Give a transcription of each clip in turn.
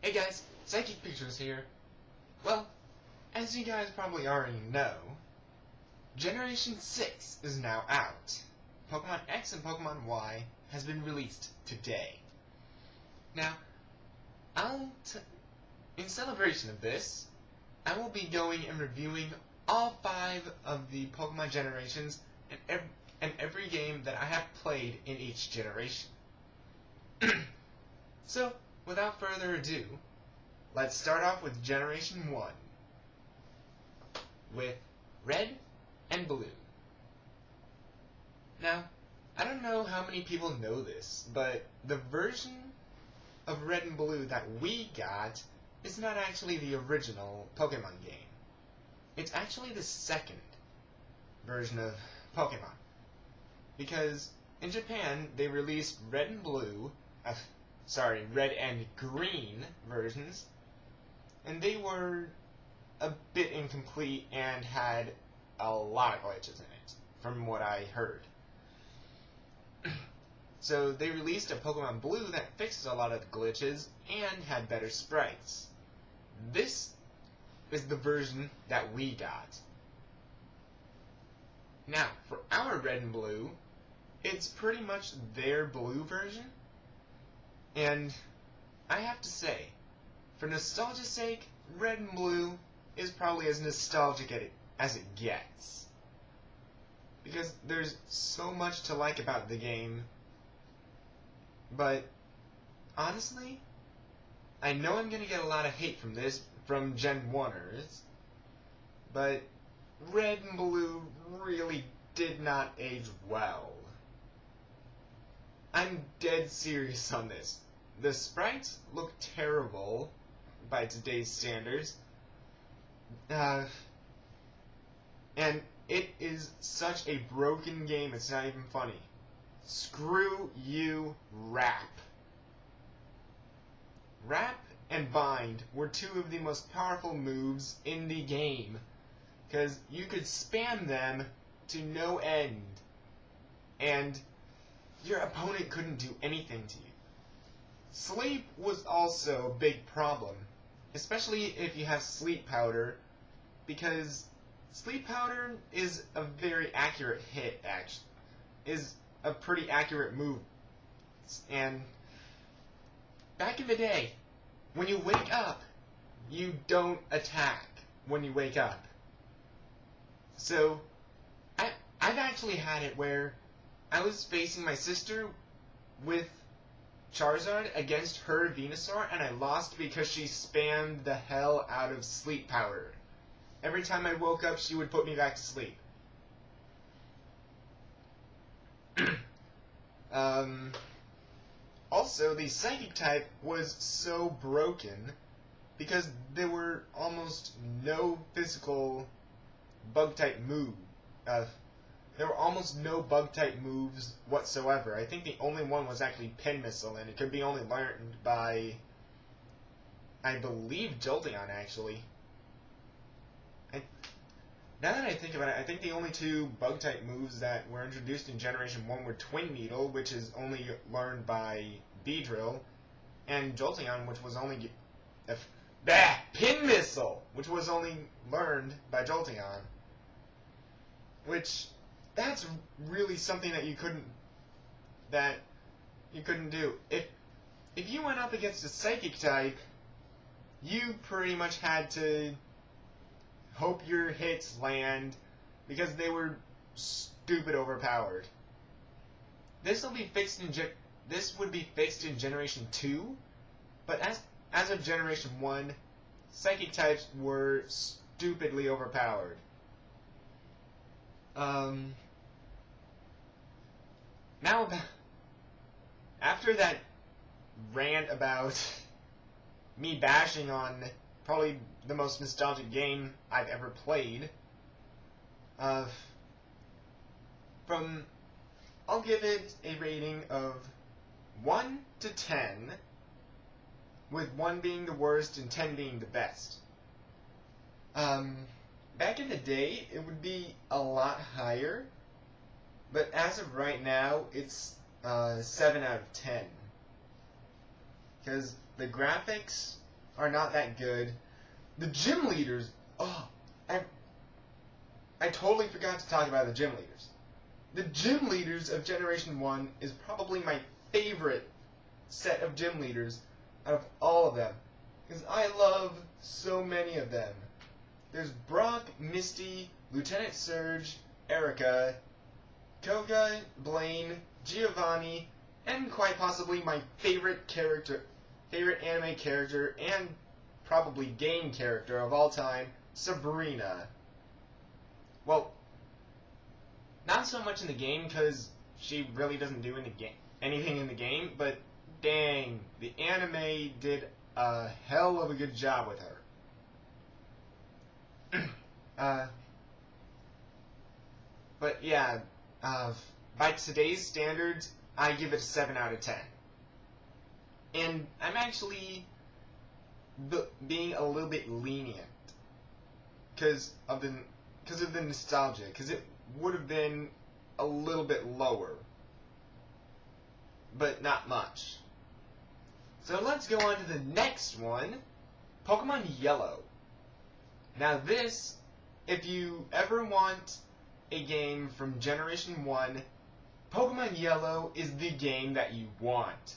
Hey guys, Psychic Pictures here. Well, as you guys probably already know, Generation 6 is now out. Pokemon X and Pokemon Y has been released today. Now, in celebration of this, I will be going and reviewing all 5 of the Pokemon generations and every game that I have played in each generation. So, without further ado, let's start off with Generation 1, with Red and Blue. Now, I don't know how many people know this, but the version of Red and Blue that we got is not actually the original Pokemon game. It's actually the second version of Pokemon. Because in Japan, they released Red and Green versions, and they were a bit incomplete and had a lot of glitches in it, from what I heard. So they released a Pokemon Blue that fixes a lot of the glitches and had better sprites. This is the version that we got. Now, for our Red and Blue, it's pretty much their Blue version, and I have to say, for nostalgia's sake, Red and Blue is probably as nostalgic as it gets. Because there's so much to like about the game, but honestly, I know I'm gonna get a lot of hate from Gen 1ers, but Red and Blue really did not age well. I'm dead serious on this. The sprites look terrible by today's standards, and it is such a broken game, it's not even funny. Screw you, Wrap. Wrap and Bind were two of the most powerful moves in the game, because you could spam them to no end, and your opponent couldn't do anything to you. Sleep was also a big problem, especially if you have Sleep Powder, because Sleep Powder is a very accurate hit, actually. Is a pretty accurate move. And back in the day, when you wake up, you don't attack when you wake up. So, I've actually had it where I was facing my sister with Charizard against her Venusaur, and I lost because she spammed the hell out of Sleep Powder. Every time I woke up, she would put me back to sleep. Also, the Psychic type was so broken because there were almost no physical Bug-type move. There were almost no Bug-type moves whatsoever. I think the only one was actually Pin Missile, and it could be only learned by, I believe, Jolteon, actually. Now that I think about it, I think the only two Bug-type moves that were introduced in Generation 1 were Twin Needle, which is only learned by Beedrill, and Jolteon, which was only... Pin Missile! Which was only learned by Jolteon. Which, that's really something that you couldn't do. If you went up against a Psychic type, you pretty much had to hope your hits land because they were stupid overpowered. This would be fixed in Generation 2, but as of Generation 1, Psychic types were stupidly overpowered. Now, after that rant about me bashing on probably the most nostalgic game I've ever played, I'll give it a rating of 1 to 10, with 1 being the worst and 10 being the best. Back in the day, it would be a lot higher, but as of right now, it's 7 out of 10. Because the graphics are not that good. The gym leaders, oh, I totally forgot to talk about the gym leaders. The gym leaders of Generation 1 is probably my favorite set of gym leaders out of all of them, because I love so many of them. There's Brock, Misty, Lieutenant Surge, Erica, Koga, Blaine, Giovanni, and quite possibly my favorite anime character, and probably game character of all time, Sabrina. Well, not so much in the game, because she really doesn't do anything in the game, but dang, the anime did a hell of a good job with her. But yeah, by today's standards, I give it a 7 out of 10. And I'm actually being a little bit lenient because of the nostalgia, because it would have been a little bit lower, but not much. So let's go on to the next one, Pokemon Yellow. Now this, if you ever want a game from Generation 1, Pokemon Yellow is the game that you want.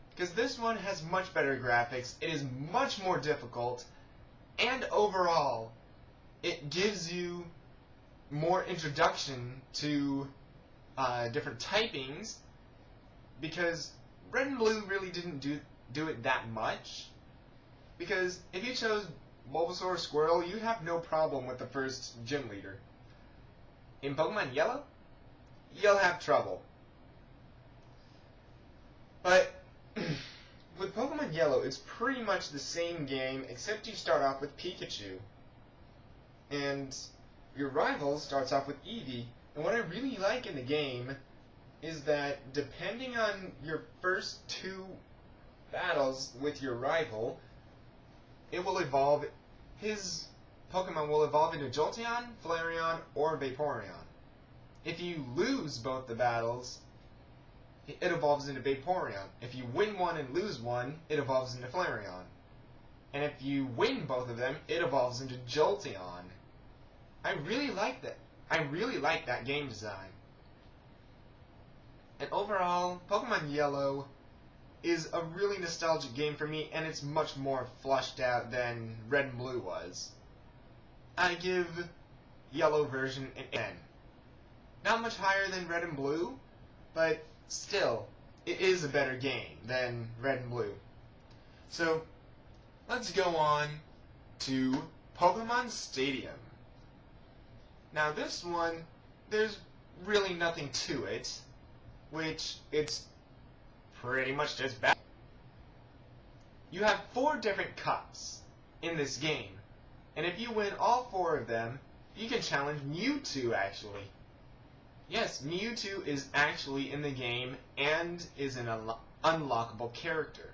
Because this one has much better graphics, it is much more difficult, and overall, it gives you more introduction to different typings, because Red and Blue really didn't do it that much. Because if you chose Bulbasaur or Squirtle, you have no problem with the first gym leader. In Pokemon Yellow, you'll have trouble. But with Pokemon Yellow, it's pretty much the same game, except you start off with Pikachu. And your rival starts off with Eevee. And what I really like in the game is that depending on your first 2 battles with your rival, it will evolve. His Pokemon will evolve into Jolteon, Flareon, or Vaporeon. If you lose both the battles, it evolves into Vaporeon. If you win one and lose one, it evolves into Flareon. And if you win both of them, it evolves into Jolteon. I really like that. I really like that game design. And overall, Pokemon Yellow is a really nostalgic game for me, and it's much more fleshed out than Red and Blue was. I give Yellow version an 10. Not much higher than Red and Blue, but still, it is a better game than Red and Blue. So, let's go on to Pokemon Stadium. Now this one, there's really nothing to it, which it's pretty much just bad. You have 4 different cups in this game, and if you win all 4 of them, you can challenge Mewtwo, actually. Yes, Mewtwo is actually in the game and is an unlockable character.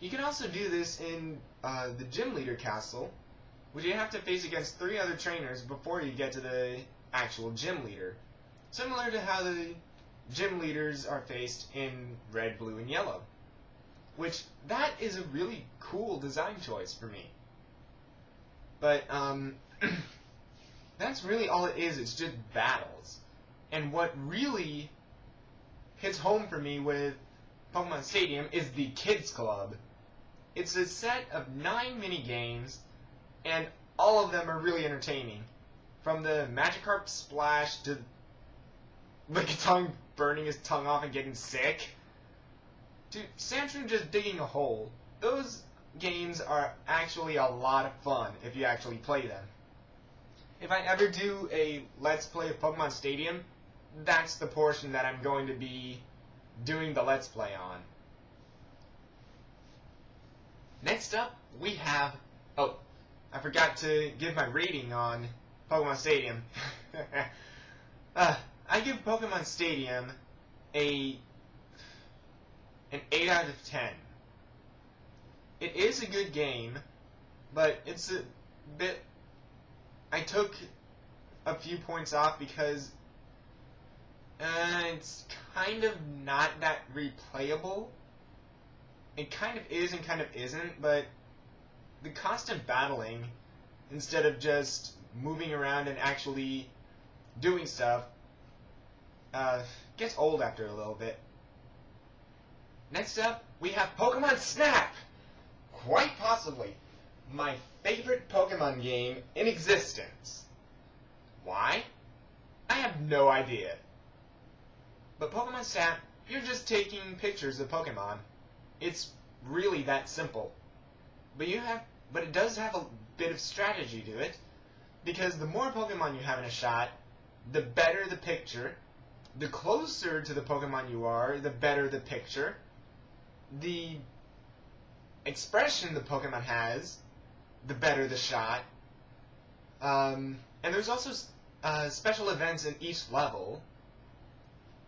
You can also do this in the Gym Leader Castle, which you have to face against 3 other trainers before you get to the actual Gym Leader. Similar to how the Gym Leaders are faced in Red, Blue, and Yellow. Which, that is a really cool design choice for me. But, that's really all it is. It's just battles. And what really hits home for me with Pokemon Stadium is the Kids Club. It's a set of 9 mini-games, and all of them are really entertaining. From the Magikarp Splash to Lickitung burning his tongue off and getting sick, to Sandshrew just digging a hole. Those games are actually a lot of fun if you actually play them. If I ever do a Let's Play of Pokemon Stadium, that's the portion that I'm going to be doing the Let's Play on. Next up, we have... Oh, I forgot to give my rating on Pokemon Stadium. I give Pokemon Stadium an 8 out of 10. It is a good game, but it's a bit... I took a few points off because it's kind of not that replayable. it kind of is and kind of isn't, but the constant battling, instead of just moving around and actually doing stuff, gets old after a little bit. Next up, we have Pokemon Snap! Quite possibly my favorite Pokemon game in existence. Why? I have no idea. But Pokemon Snap, you're just taking pictures of Pokemon. It's really that simple. But it does have a bit of strategy to it, because the more Pokemon you have in a shot, the better the picture. The closer to the Pokemon you are, the better the picture. The expression the Pokemon has, the better the shot. And there's also special events in each level,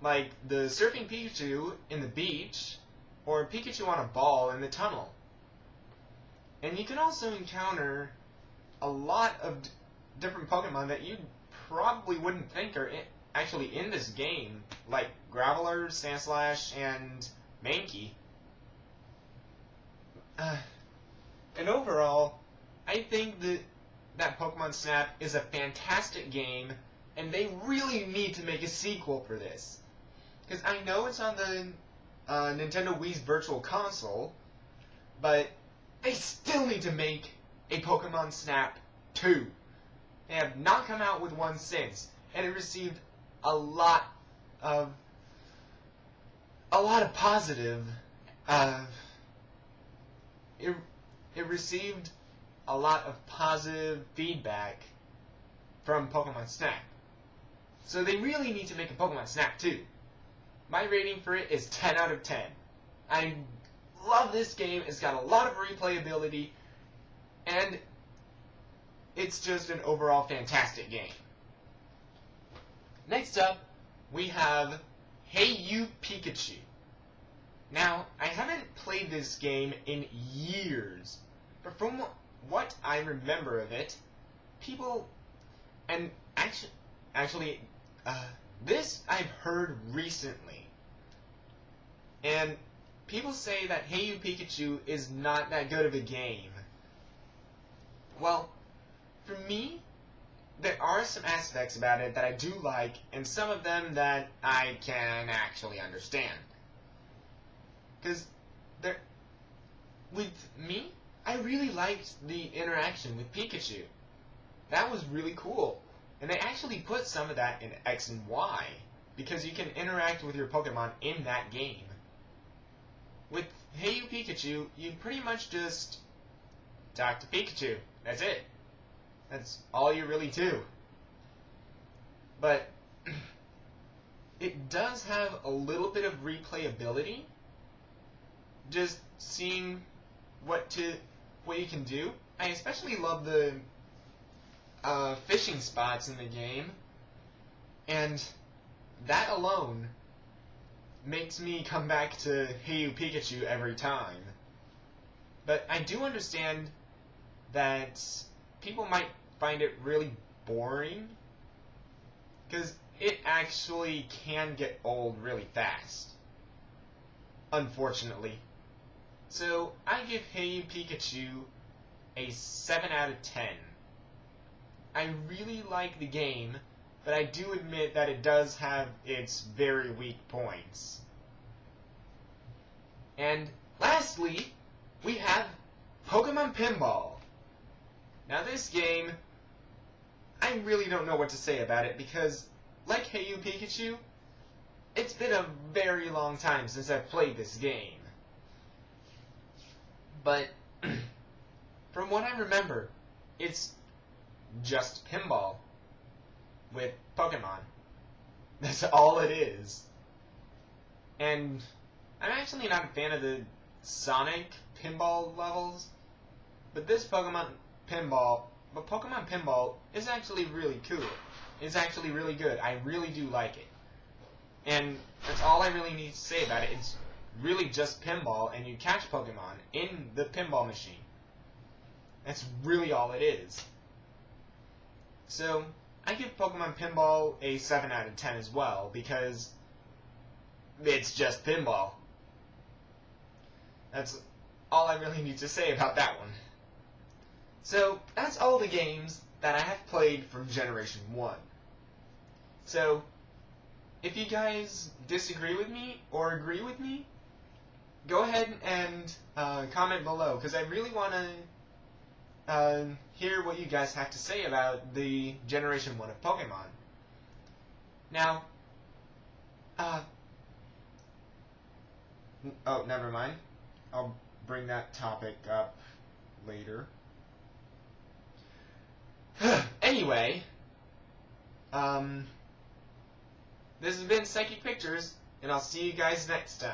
like the surfing Pikachu in the beach, or Pikachu on a ball in the tunnel. And you can also encounter a lot of different Pokemon that you probably wouldn't think are actually in this game, like Graveler, Sandslash, and Mankey. And overall, I think that Pokemon Snap is a fantastic game, and they really need to make a sequel for this. Because I know it's on the Nintendo Wii's Virtual Console, but they still need to make a Pokemon Snap 2. They have not come out with one since, and it received a lot of positive. It received a lot of positive feedback from Pokemon Snap. So they really need to make a Pokemon Snap 2. My rating for it is 10 out of 10. I love this game. It's got a lot of replayability, and it's just an overall fantastic game. Next up, we have Hey You Pikachu. Now, I haven't played this game in years, but from what I remember of it, people, and actually, this I've heard recently, and people say that Hey You Pikachu is not that good of a game. Well, for me, there are some aspects about it that I do like, and some of them that I can actually understand. Because with me, I really liked the interaction with Pikachu. That was really cool. And they actually put some of that in X and Y, because you can interact with your Pokemon in that game. With Hey You Pikachu, you pretty much just talk to Pikachu. That's it. That's all you really do. But it does have a little bit of replayability. Just seeing what you can do. I especially love the fishing spots in the game, and that alone makes me come back to Hey You Pikachu every time. But I do understand that people might find it really boring, because it actually can get old really fast, unfortunately. So I give Hey You Pikachu a 7 out of 10. I really like the game, but I do admit that it does have its very weak points. And lastly, we have Pokemon Pinball. Now this game, I really don't know what to say about it, because like Hey You Pikachu, it's been a very long time since I've played this game. But from what I remember, it's just pinball with Pokemon. That's all it is. And I'm actually not a fan of the Sonic pinball levels, but Pokemon Pinball is actually really cool. It's actually really good. I really do like it. And that's all I really need to say about it. It's really just pinball, and you catch Pokemon in the pinball machine. That's really all it is. So, I give Pokemon Pinball a 7 out of 10 as well, because it's just pinball. That's all I really need to say about that one. So, that's all the games that I have played from Generation 1. So, if you guys disagree with me or agree with me, go ahead and comment below, because I really want to hear what you guys have to say about the Generation 1 of Pokemon. Now, oh, never mind. I'll bring that topic up later. Anyway, this has been Psychic Pictures, and I'll see you guys next time.